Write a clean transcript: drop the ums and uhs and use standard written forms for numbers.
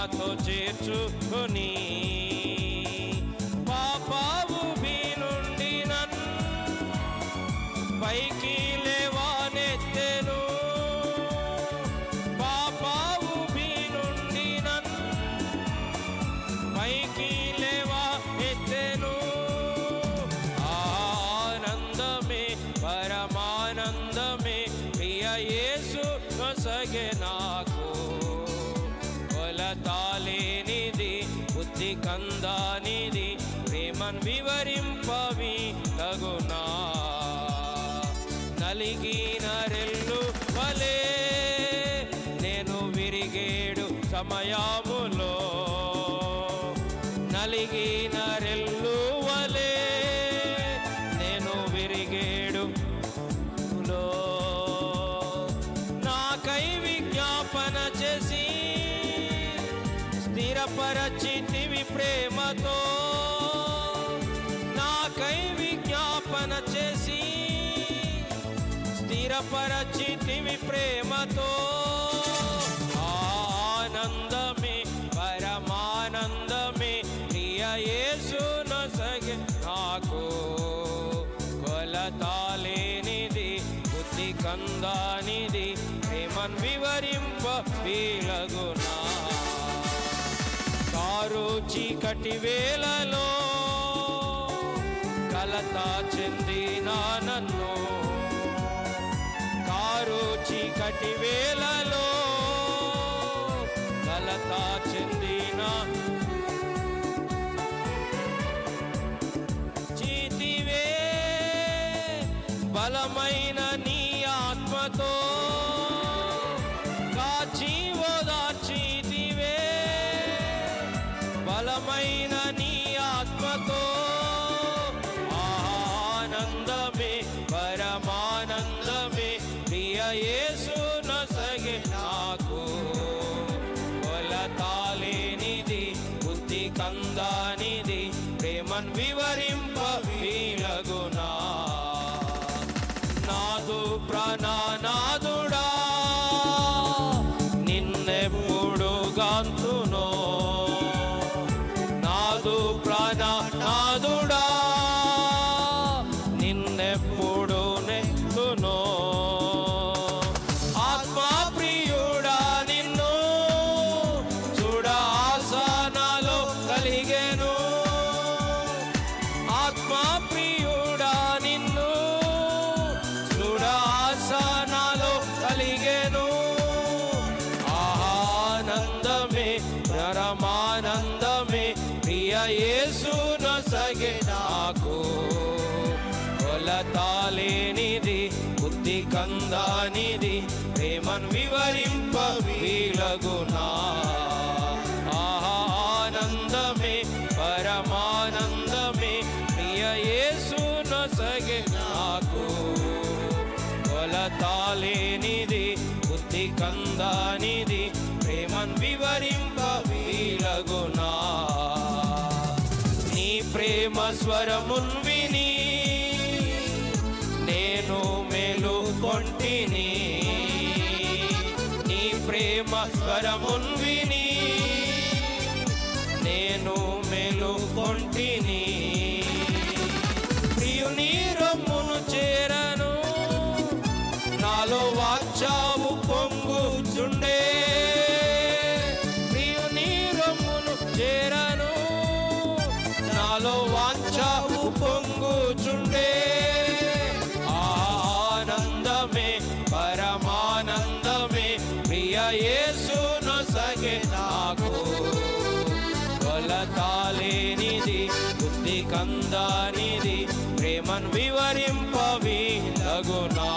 ప్రేమతో చేర్చుకొని పాపపు నుండి నన్ను పైకి లేవనెత్తెను. పాపపు నుండి నన్ను పైకి లేవనెత్తెను. ఆనందమే పరమానందమే ప్రియ యేసు నొసగే నాకు. కొలతాలేనిది బుద్ధి కందానిది ప్రేమన్ వివరింపవి తగునా. నలిగిన రెల్లు వలే నేను విరిగేడు సమయములో. నలిగిన రెల్లు వలే నేను విరిగేడు నాకై విజ్ఞాపన చేసి స్థిరపరచితివి ప్రేమతో. నాకై విజ్ఞాపన చేసి స్థిరపరచితివి ప్రేమతో. ఆనందమే పరమానందమే ప్రియ యేసు నొసగే నాకు. కొలతాలేనిది బుద్ధి కందానిది ప్రేమన్ వివరింప వీలగునా. కారు చీకటి వేళలో కలత చెందిన నన్ను. కారు చీకటి వేళలో కలత చెందిన చీతివే బలమైన నీ ఆత్మతో కాచి ఓదార్చితివే. బలమైన నీ ఆత్మతో ఆనందమే పరమానందమే ప్రియ యేసు నొసగే నాకు. కొలతాలేనిది బుద్ధి కందానిది ప్రేమన్ వివరింప వీలగునా. నాదు ప్రాణనాదుడా నిన్నెప్పుడు గాంతునో. నాదు ప్రాణనాదుడా నిన్నెప్పుడు నెత్తునో. ఆత్మా ప్రియుడా నిన్ను చూడ ఆశ నాలో కలిగెను. ఆత్మా ప్రియుడా నిన్ను చూడ ఆశ నాలో కలిగెను. ఆనందమే పరమానందమే ప్రియ యేసు నొసగే నాకు. కొలతాలేనిది బుద్ధి కందానిది ప్రేమన్ వివరింప వీలగునా. ఆనందమే పరమానందమే ప్రియ యేసు నొసగే నాకు. కొలతాలేనిది బుద్ధి కందానిది ప్రేమన్ వివరింప వీలగునా. నీ ప్రేమ స్వరమున్ విని నేను మేలుకొంటిని. నీ ప్రేమ స్వరమున్ విని నేను మేలుకొంటిని. ప్రియుని రొమ్మును చేరను నాలో వాచావు పొంగుచుండే. ప్రియుని రొమ్మును చేరను నాలో వాచావు పొంగుచుండే. ఆనందమే పరమానందమే ప్రియ యేసు నొసగే నాకు. కొలతాలేనిది బుద్ధి కందానిది ప్రేమన్ వివరింప వీలగునా.